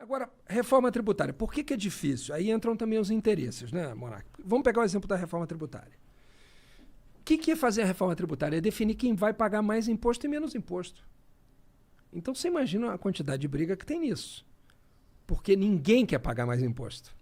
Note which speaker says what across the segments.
Speaker 1: Agora, reforma tributária. Por que é difícil? Aí entram também os interesses, né, Monark? Vamos pegar o exemplo da reforma tributária. O que é fazer a reforma tributária? É definir quem vai pagar mais imposto e menos imposto. Então, você imagina a quantidade de briga que tem nisso. Porque ninguém quer pagar mais imposto.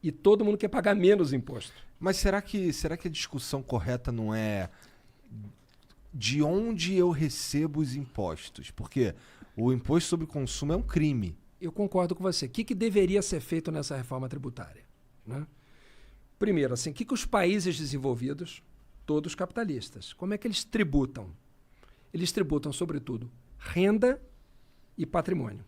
Speaker 1: E todo mundo quer pagar menos imposto.
Speaker 2: Mas será que a discussão correta não é de onde eu recebo os impostos? Porque o imposto sobre consumo é um crime.
Speaker 1: Eu concordo com você. O que deveria ser feito nessa reforma tributária? Né? Primeiro, assim, o que os países desenvolvidos, todos capitalistas, como é que eles tributam? Eles tributam, sobretudo, renda e patrimônio.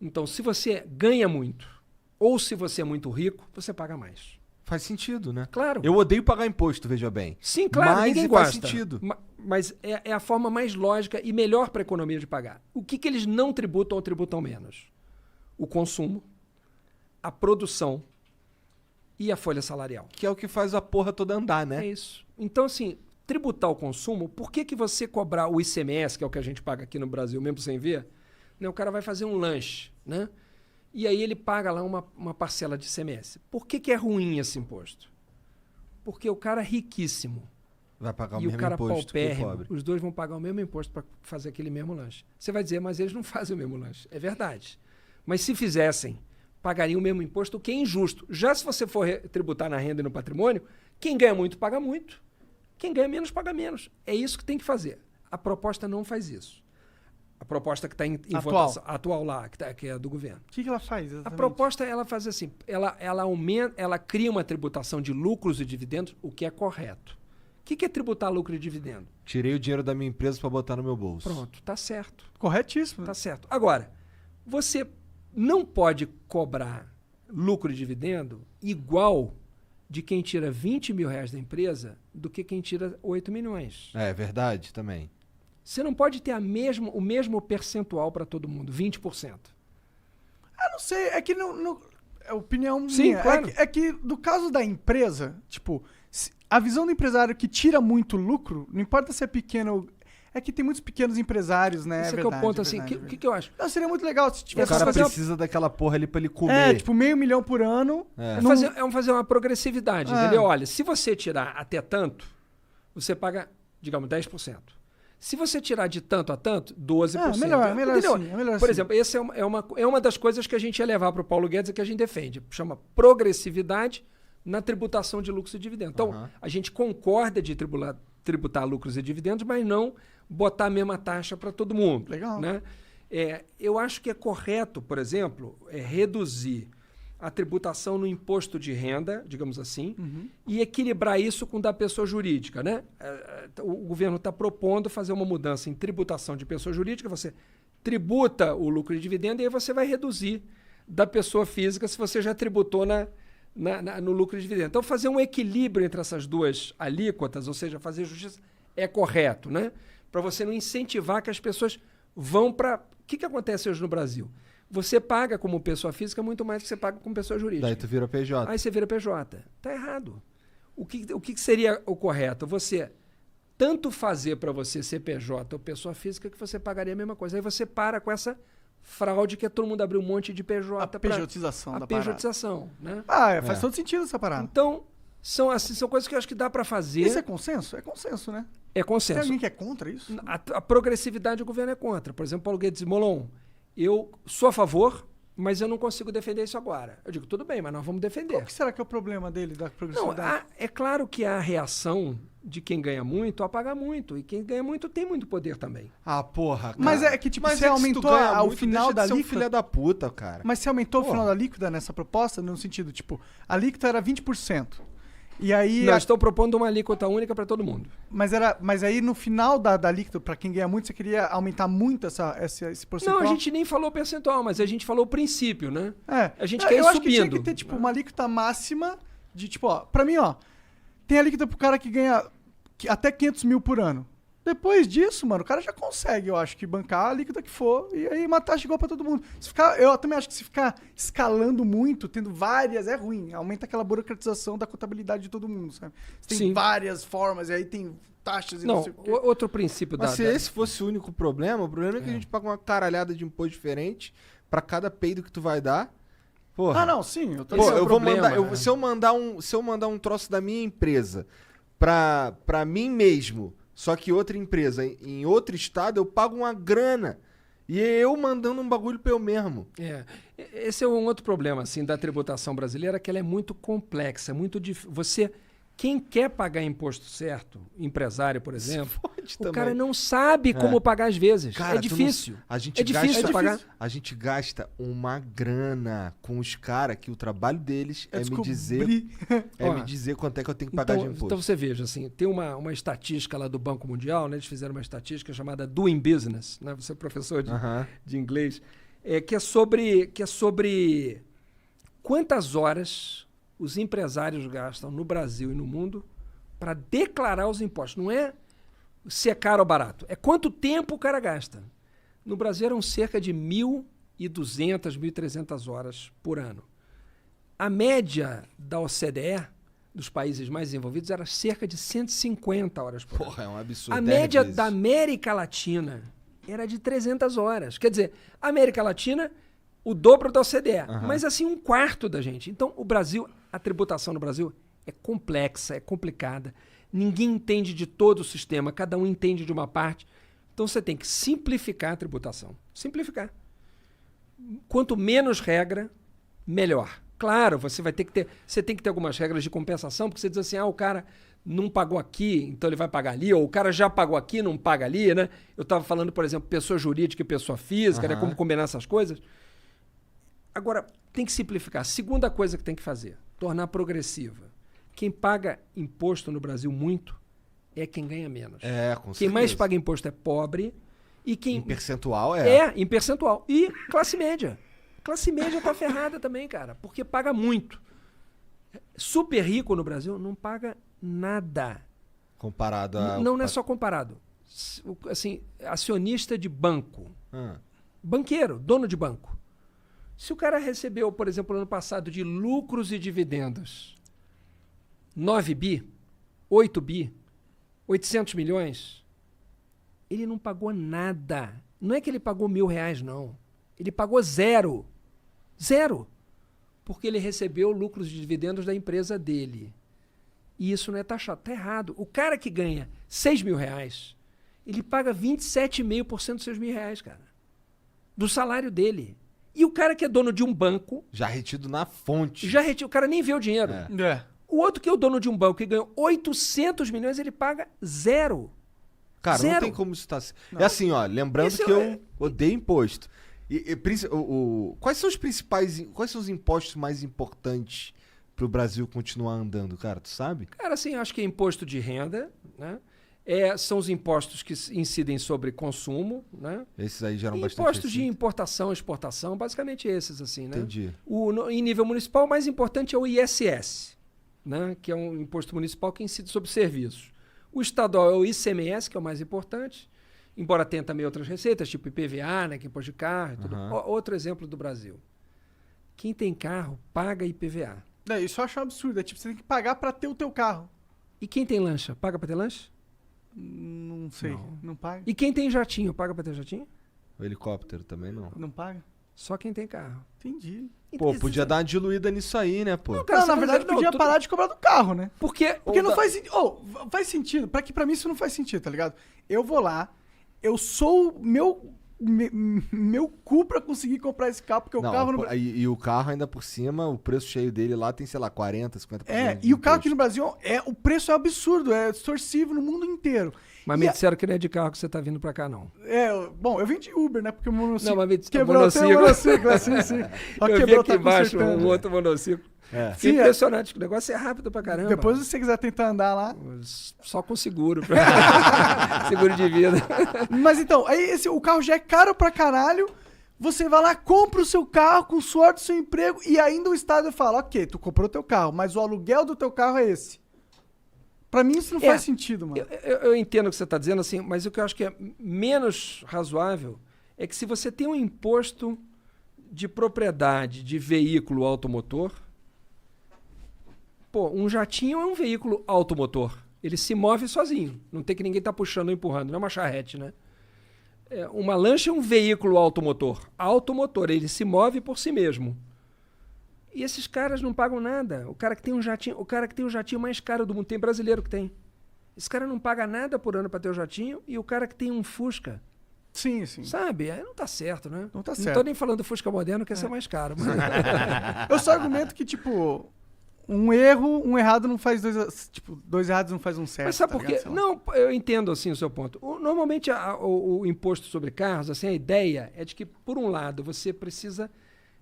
Speaker 1: Então, se você ganha muito ou se você é muito rico, você paga mais.
Speaker 2: Faz sentido, né?
Speaker 1: Claro.
Speaker 2: Eu odeio pagar imposto, veja bem.
Speaker 1: Sim, claro,
Speaker 2: mas
Speaker 1: ninguém
Speaker 2: faz
Speaker 1: gosta.
Speaker 2: sentido.
Speaker 1: Mas é a forma mais lógica e melhor para a economia de pagar. O que eles não tributam ou tributam menos? O consumo, a produção e a folha salarial.
Speaker 2: Que é o que faz a porra toda andar, né?
Speaker 1: É isso. Então, assim, tributar o consumo, por que você cobrar o ICMS, que é o que a gente paga aqui no Brasil, mesmo sem ver? Né, o cara vai fazer um lanche, né? E aí ele paga lá uma parcela de ICMS. Por que é ruim esse imposto? Porque o cara riquíssimo
Speaker 2: vai pagar o
Speaker 1: e
Speaker 2: mesmo
Speaker 1: o cara
Speaker 2: imposto que o
Speaker 1: paupérrimo,
Speaker 2: pobre.
Speaker 1: os dois vão pagar o mesmo imposto para fazer aquele mesmo lanche. Você vai dizer, mas eles não fazem o mesmo lanche. É verdade. Mas se fizessem, pagariam o mesmo imposto, o que é injusto. Já se você for tributar na renda e no patrimônio, quem ganha muito, paga muito. Quem ganha menos, paga menos. É isso que tem que fazer. A proposta não faz isso. A proposta que está em votação atual lá, que é do governo.
Speaker 3: O que ela faz exatamente?
Speaker 1: A proposta ela faz assim, ela aumenta, ela cria uma tributação de lucros e dividendos, o que é correto. O que é tributar lucro e dividendo?
Speaker 2: Tirei o dinheiro da minha empresa para botar no meu bolso.
Speaker 1: Pronto, tá certo.
Speaker 3: Corretíssimo.
Speaker 1: Tá certo. Agora, você não pode cobrar lucro e dividendo igual de quem tira 20 mil reais da empresa do que quem tira 8 milhões.
Speaker 2: É verdade também.
Speaker 1: Você não pode ter o mesmo percentual para todo mundo, 20%.
Speaker 3: Eu não sei, é que é opinião
Speaker 1: Sim,
Speaker 3: minha.
Speaker 1: claro.
Speaker 3: É que no caso da empresa, tipo, a visão do empresário que tira muito lucro, não importa se é pequeno. É que tem muitos pequenos empresários, né?
Speaker 1: Esse
Speaker 3: é
Speaker 1: é
Speaker 3: verdade,
Speaker 1: que é o ponto,
Speaker 3: é
Speaker 1: assim.
Speaker 3: verdade,
Speaker 1: O que eu acho?
Speaker 3: Não, seria muito legal se
Speaker 2: O
Speaker 3: tivesse...
Speaker 2: cara
Speaker 1: fazer
Speaker 2: precisa daquela porra ali para ele comer.
Speaker 3: É, tipo, R$500 mil por ano.
Speaker 2: É.
Speaker 1: Fazer uma progressividade, entendeu? Olha, se você tirar até tanto, você paga, digamos, 10%. Se você tirar de tanto a tanto, 12%.
Speaker 3: É melhor
Speaker 1: entendeu?
Speaker 3: assim, é melhor
Speaker 1: Por
Speaker 3: assim.
Speaker 1: exemplo, essa é uma das coisas que a gente ia levar para o Paulo Guedes e que a gente defende. Chama progressividade na tributação de lucros e dividendos. Então, a gente concorda de tributar lucros e dividendos, mas não botar a mesma taxa para todo mundo.
Speaker 3: Legal.
Speaker 1: Né? Eu acho que é correto, por exemplo, reduzir a tributação no imposto de renda, digamos assim, e equilibrar isso com o da pessoa jurídica. Né? O governo está propondo fazer uma mudança em tributação de pessoa jurídica, você tributa o lucro e dividendo e aí você vai reduzir da pessoa física se você já tributou no lucro e dividendo. Então, fazer um equilíbrio entre essas duas alíquotas, ou seja, fazer justiça, é correto, né? Para você não incentivar que as pessoas vão para... O que acontece hoje no Brasil? Você paga como pessoa física muito mais do que você paga como pessoa jurídica.
Speaker 2: Daí tu vira PJ.
Speaker 1: Aí você vira PJ. Tá errado. O que seria o correto? Você tanto fazer para você ser PJ ou pessoa física que você pagaria a mesma coisa. Aí você para com essa fraude que é todo mundo abrir um monte de PJ.
Speaker 3: A pejotização da parada.
Speaker 1: A pejotização, né?
Speaker 3: Faz todo sentido essa parada.
Speaker 1: Então, são coisas que eu acho que dá para fazer.
Speaker 3: Isso é consenso? É consenso, né?
Speaker 1: É consenso.
Speaker 3: Tem alguém que é contra isso?
Speaker 1: A progressividade o governo é contra. Por exemplo, Paulo Guedes Molon, eu sou a favor, mas eu não consigo defender isso agora. Eu digo, tudo bem, mas nós vamos defender.
Speaker 3: Qual que será que é o problema dele, da progressividade?
Speaker 1: Não, é claro que há a reação de quem ganha muito a pagar muito. E quem ganha muito tem muito poder também.
Speaker 2: Ah, porra, cara.
Speaker 3: Mas é que, tipo,
Speaker 2: Mas
Speaker 3: você
Speaker 2: é que se tu
Speaker 3: aumentou
Speaker 2: ganha
Speaker 3: o
Speaker 2: muito,
Speaker 3: final
Speaker 2: deixa
Speaker 3: da
Speaker 2: de ser um
Speaker 3: alíquota.
Speaker 2: filho da puta, cara.
Speaker 3: Mas você aumentou
Speaker 2: Porra.
Speaker 3: o final da alíquota nessa proposta? No sentido, tipo, a alíquota era 20%. E aí...
Speaker 1: Nós estamos propondo uma alíquota única para todo mundo.
Speaker 3: Mas aí no final da alíquota, pra quem ganha muito, você queria aumentar muito esse percentual?
Speaker 1: Não, a gente nem falou o percentual, mas a gente falou o princípio, né? A gente
Speaker 3: Não,
Speaker 1: quer ir
Speaker 3: eu acho
Speaker 1: subindo.
Speaker 3: que tinha que ter, tipo, uma alíquota máxima de, tipo, ó, pra mim, ó, tem alíquota pro cara que ganha até 500 mil por ano. Depois disso, mano, o cara já consegue, eu acho, que bancar a alíquota que for e aí uma taxa igual pra todo mundo. Eu também acho que se ficar escalando muito, tendo várias, é ruim. Aumenta aquela burocratização da contabilidade de todo mundo, sabe? Você tem
Speaker 1: Sim.
Speaker 3: várias formas e aí tem taxas e não sei o quê.
Speaker 1: Outro princípio
Speaker 2: Mas se esse fosse o único problema, o problema é que a gente paga uma caralhada de imposto diferente, pra cada peido que tu vai dar. Porra.
Speaker 3: Ah, não, sim. Eu tô
Speaker 2: Pô,
Speaker 1: Esse é o
Speaker 2: eu vou
Speaker 1: problema,
Speaker 2: mandar.
Speaker 1: né?
Speaker 2: Se eu mandar um troço da minha empresa pra mim mesmo, só que outra empresa em outro estado, eu pago uma grana. E é eu mandando um bagulho pra eu mesmo.
Speaker 1: Esse é um outro problema assim da tributação brasileira, que ela é muito complexa, muito difícil. Quem quer pagar imposto certo, empresário, por exemplo, o
Speaker 2: também.
Speaker 1: cara não sabe como pagar às vezes.
Speaker 2: Cara,
Speaker 1: é difícil.
Speaker 2: A gente
Speaker 1: É difícil
Speaker 2: gasta,
Speaker 1: pagar.
Speaker 2: A gente gasta uma grana com os caras que o trabalho deles é me
Speaker 1: Ó,
Speaker 2: dizer quanto é que eu tenho que pagar de imposto.
Speaker 1: Então você veja, assim, tem uma estatística lá do Banco Mundial, né? Eles fizeram uma estatística chamada Doing Business, né? Você é professor de inglês, que é sobre quantas horas os empresários gastam no Brasil e no mundo para declarar os impostos. Não é se é caro ou barato, é quanto tempo o cara gasta. No Brasil eram cerca de 1.200, 1.300 horas por ano. A média da OCDE, dos países mais desenvolvidos, era cerca de 150 horas por ano.
Speaker 2: Porra, é um absurdo.
Speaker 1: A
Speaker 2: 10
Speaker 1: média
Speaker 2: vezes.
Speaker 1: da América Latina era de 300 horas. Quer dizer, a América Latina, o dobro da OCDE, mas assim um quarto da gente. Então, o Brasil, a tributação no Brasil é complexa, é complicada. Ninguém entende de todo o sistema, cada um entende de uma parte. Então, você tem que simplificar a tributação. Simplificar. Quanto menos regra, melhor. Claro, você tem que ter algumas regras de compensação, porque você diz assim, o cara não pagou aqui, então ele vai pagar ali, ou o cara já pagou aqui, não paga ali, né? Eu estava falando, por exemplo, pessoa jurídica e pessoa física, né? Como combinar essas coisas. Agora, tem que simplificar. Segunda coisa que tem que fazer, tornar progressiva. Quem paga imposto no Brasil muito é quem ganha menos.
Speaker 2: Com
Speaker 1: Quem mais
Speaker 2: certeza.
Speaker 1: paga imposto é pobre e quem...
Speaker 2: Em percentual
Speaker 1: em percentual. E classe média. Classe média tá ferrada também, cara, porque paga muito. Super rico no Brasil não paga nada.
Speaker 2: Comparado a...
Speaker 1: Não é só comparado. Assim, acionista de banco, banqueiro, dono de banco. Se o cara recebeu, por exemplo, no ano passado, de lucros e dividendos 9 bi, 8 bi, 800 milhões, ele não pagou nada. Não é que ele pagou R$1.000, não. Ele pagou zero. Zero. Porque ele recebeu lucros e dividendos da empresa dele. E isso não é taxado. Está errado. O cara que ganha R$6.000, ele paga 27,5% dos seus R$1.000, cara. Do salário dele. E o cara que é dono de um banco...
Speaker 2: Já retido na fonte.
Speaker 1: O cara nem vê o dinheiro. O outro que é o dono de um banco que ganhou 800 milhões, ele paga zero.
Speaker 2: Cara,
Speaker 1: zero.
Speaker 2: não tem como isso estar... É assim, ó, lembrando que eu odeio imposto. Quais são os principais... Quais são os impostos mais importantes para o Brasil continuar andando, cara? Tu sabe?
Speaker 1: Cara, assim, acho que é imposto de renda, né? São os impostos que incidem sobre consumo, né?
Speaker 2: Esses aí geram bastante
Speaker 1: impostos de
Speaker 2: receita.
Speaker 1: importação, exportação, basicamente esses, assim, né?
Speaker 2: Entendi.
Speaker 1: Em nível municipal, o mais importante é o ISS, né? Que é um imposto municipal que incide sobre serviços. O estadual é o ICMS, que é o mais importante, embora tenha também outras receitas, tipo IPVA, né? Que é imposto de carro e tudo. Outro exemplo do Brasil. Quem tem carro paga IPVA.
Speaker 3: Isso eu acho um absurdo. É tipo, você tem que pagar pra ter o teu carro.
Speaker 1: E quem tem lancha, paga pra ter lancha?
Speaker 3: Não sei. Não paga?
Speaker 1: E quem tem jatinho, paga pra ter jatinho?
Speaker 2: O helicóptero também não.
Speaker 3: Não paga?
Speaker 1: Só quem tem carro.
Speaker 3: Entendi.
Speaker 2: Pô, podia dar uma diluída nisso aí, né, pô?
Speaker 1: Cara,
Speaker 3: Não, na
Speaker 1: você
Speaker 3: verdade,
Speaker 1: não,
Speaker 3: podia
Speaker 1: tudo-
Speaker 3: parar de cobrar do carro, né?
Speaker 1: Porque
Speaker 3: Não faz sentido. Faz sentido. Pra mim isso não faz sentido, tá ligado? Eu vou lá, eu sou meu cu pra conseguir comprar esse carro, porque
Speaker 2: Não,
Speaker 3: o carro no
Speaker 2: pô, e o carro ainda por cima, o preço cheio dele lá tem, sei lá, 40%, 50%.
Speaker 3: e o carro aqui no Brasil, o preço é absurdo, é extorsivo no mundo inteiro.
Speaker 1: Mas me disseram que não é de carro que você tá vindo pra cá, não.
Speaker 3: Bom, eu vim de Uber, né? Porque o monociclo
Speaker 1: Não, mas me disse que é
Speaker 3: quebrou até o
Speaker 1: monociclo.
Speaker 3: monociclo, sim. Ó,
Speaker 1: Eu vi
Speaker 3: quebrou,
Speaker 1: aqui
Speaker 3: tá
Speaker 1: embaixo
Speaker 3: consertando.
Speaker 1: um outro monociclo.
Speaker 3: Sim,
Speaker 1: Impressionante, o negócio é rápido pra caramba.
Speaker 3: Depois, se você quiser tentar andar lá.
Speaker 1: Só com seguro. Seguro de vida.
Speaker 3: Mas então, aí o carro já é caro pra caralho. Você vai lá, compra o seu carro com o suor do seu emprego e ainda o Estado fala, ok, tu comprou o teu carro, mas o aluguel do teu carro é esse. Pra mim isso não faz sentido, mano.
Speaker 1: Eu entendo o que você está dizendo, assim, mas o que eu acho que é menos razoável é que se você tem um imposto de propriedade de veículo automotor, um jatinho é um veículo automotor. Ele se move sozinho. Não tem que ninguém tá puxando ou empurrando. Não é uma charrete, né? Uma lancha é um veículo automotor. Automotor, ele se move por si mesmo. E esses caras não pagam nada. O cara que tem o jatinho mais caro do mundo, tem brasileiro que tem. Esse cara não paga nada por ano para ter o jatinho, e o cara que tem um Fusca.
Speaker 3: Sim, sim.
Speaker 1: Sabe? Aí não tá certo, né?
Speaker 3: Não tá
Speaker 1: Não
Speaker 3: certo.
Speaker 1: tô nem falando do Fusca moderno, que esse é mais caro. Mas...
Speaker 3: Eu só argumento que, tipo, um errado não faz dois... Tipo, dois errados não faz um certo.
Speaker 1: Mas sabe por
Speaker 3: tá
Speaker 1: quê?
Speaker 3: ligado? Sei lá.
Speaker 1: Não, eu entendo assim o seu ponto. Normalmente o imposto sobre carros, assim, a ideia é de que, por um lado, você precisa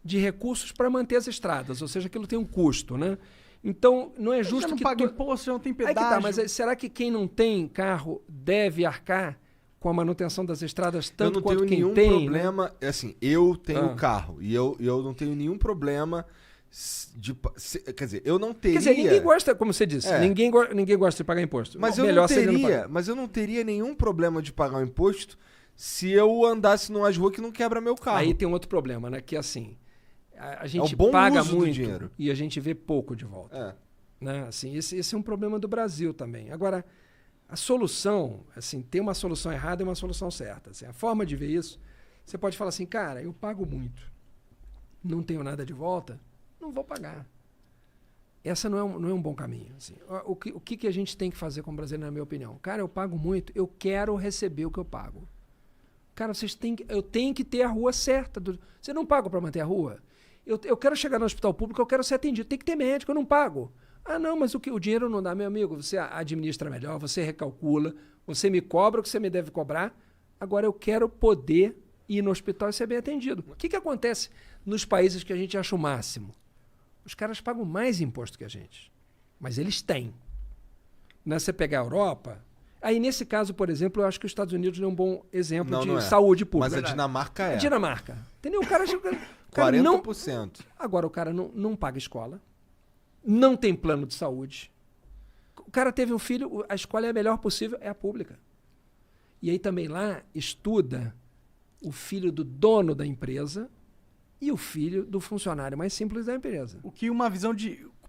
Speaker 1: de recursos para manter as estradas, ou seja, aquilo tem um custo, né? Então, não é justo
Speaker 3: já não
Speaker 1: que...
Speaker 3: paga imposto, já não tem
Speaker 1: Aí
Speaker 3: pedágio.
Speaker 1: que tá, mas será que quem não tem carro deve arcar com a manutenção das estradas tanto quanto quem tem?
Speaker 2: Eu não tenho nenhum problema, assim, eu tenho
Speaker 1: Ah.
Speaker 2: carro e eu não tenho nenhum problema quer dizer, eu não teria...
Speaker 1: Quer dizer, ninguém gosta, como você disse,
Speaker 2: É.
Speaker 1: ninguém gosta de pagar imposto.
Speaker 2: Mas
Speaker 1: Bom,
Speaker 2: eu
Speaker 1: melhor
Speaker 2: não
Speaker 1: seria
Speaker 2: teria,
Speaker 1: pagar.
Speaker 2: mas eu não teria nenhum problema de pagar o imposto se eu andasse numas ruas que não quebra meu carro.
Speaker 1: Aí tem um outro problema, né? Que assim, a gente
Speaker 2: o bom
Speaker 1: paga
Speaker 2: uso do
Speaker 1: muito
Speaker 2: dinheiro.
Speaker 1: e a gente vê pouco de volta.
Speaker 2: É.
Speaker 1: Né? Assim, esse é um problema do Brasil também. Agora, a solução, assim, tem uma solução errada e uma solução certa. Assim, a forma de ver isso, você pode falar assim, cara, eu pago muito, não tenho nada de volta, não vou pagar. Essa não é um bom caminho. Assim. O que a gente tem que fazer como brasileiro, na minha opinião? Cara, eu pago muito, eu quero receber o que eu pago. Cara, eu tenho que ter a rua certa. Você não paga para manter a rua? Eu quero chegar no hospital público, eu quero ser atendido. Tem que ter médico, eu não pago. Ah, não, mas o dinheiro não dá, meu amigo. Você administra melhor, você recalcula, você me cobra o que você me deve cobrar. Agora eu quero poder ir no hospital e ser bem atendido. O que acontece nos países que a gente acha o máximo? Os caras pagam mais imposto que a gente. Mas eles têm. Né? Você pegar a Europa... Aí, nesse caso, por exemplo, eu acho que os Estados Unidos é um bom exemplo de saúde pública.
Speaker 2: Mas a Dinamarca é.
Speaker 1: A Dinamarca. Entendeu? O cara
Speaker 2: 40%.
Speaker 1: Agora, o cara não paga escola, não tem plano de saúde. O cara teve um filho, a escola é a melhor possível, é a pública. E aí também lá estuda o filho do dono da empresa e o filho do funcionário mais simples da empresa.
Speaker 3: O que uma visão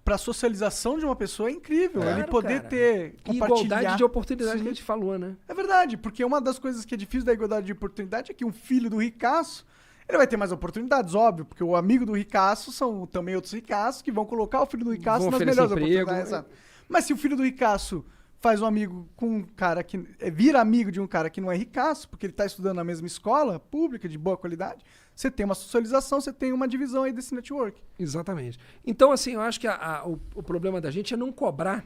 Speaker 3: para socialização de uma pessoa é incrível.
Speaker 1: Claro,
Speaker 3: ele poder
Speaker 1: cara.
Speaker 3: ter,
Speaker 1: E
Speaker 3: compartilhar.
Speaker 1: igualdade de oportunidade
Speaker 3: Sim.
Speaker 1: que a gente falou, né?
Speaker 3: É verdade, porque uma das coisas que é difícil da igualdade de oportunidade é que um filho do ricaço, ele vai ter mais oportunidades, óbvio, porque o amigo do ricaço são também outros ricaços que vão colocar o filho do ricaço
Speaker 1: Vão
Speaker 3: nas
Speaker 1: oferecer
Speaker 3: melhores
Speaker 1: emprego,
Speaker 3: oportunidades. Exato. Mas se o filho do ricaço faz um amigo com um cara que... vira amigo de um cara que não é ricaço, porque ele está estudando na mesma escola pública, de boa qualidade, você tem uma socialização, você tem uma divisão aí desse network.
Speaker 1: Exatamente. Então, assim, eu acho que o problema da gente é não cobrar,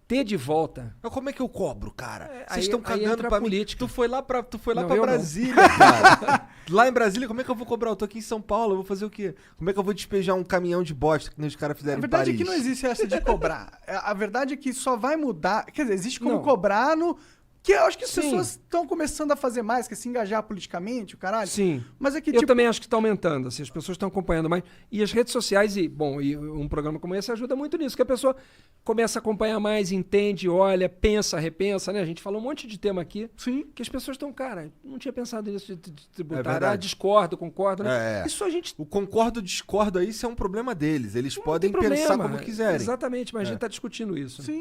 Speaker 1: ter de volta.
Speaker 2: Mas como é que eu cobro, cara?
Speaker 1: Aí-
Speaker 2: Vocês estão
Speaker 1: aí
Speaker 2: cagando
Speaker 1: entra a
Speaker 2: pra mim.
Speaker 1: política.
Speaker 2: Tu foi lá pra
Speaker 1: Não, eu não.
Speaker 2: Brasília, cara. Lá em Brasília, como é que eu vou cobrar? Eu tô aqui em São Paulo, eu vou fazer o quê? Como é que eu vou despejar um caminhão de bosta que nem os caras
Speaker 3: A
Speaker 2: fizeram em
Speaker 3: verdade
Speaker 2: Paris?
Speaker 3: é que não existe essa de cobrar. A verdade é que só vai mudar. Quer dizer, existe como
Speaker 1: Não.
Speaker 3: cobrar no. Que eu acho que as
Speaker 1: Sim.
Speaker 3: pessoas estão começando a fazer mais, que é se engajar politicamente, o caralho.
Speaker 1: Sim.
Speaker 3: Mas é que,
Speaker 1: Eu
Speaker 3: tipo.
Speaker 1: também acho que está aumentando, assim, as pessoas estão acompanhando mais. E as redes sociais, e um programa como esse ajuda muito nisso, que a pessoa começa a acompanhar mais, entende, olha, pensa, repensa, né? A gente falou um monte de tema aqui,
Speaker 3: Sim.
Speaker 1: que as pessoas estão, cara, não tinha pensado nisso de tributário.
Speaker 2: verdade.
Speaker 1: Discordo, concordo, né?
Speaker 2: É.
Speaker 1: Isso a gente
Speaker 2: O concordo discordo aí, isso é um problema deles. Eles
Speaker 1: não
Speaker 2: podem
Speaker 1: tem
Speaker 2: pensar
Speaker 1: problema.
Speaker 2: como quiserem.
Speaker 1: Exatamente, mas a gente está discutindo isso.
Speaker 3: Sim.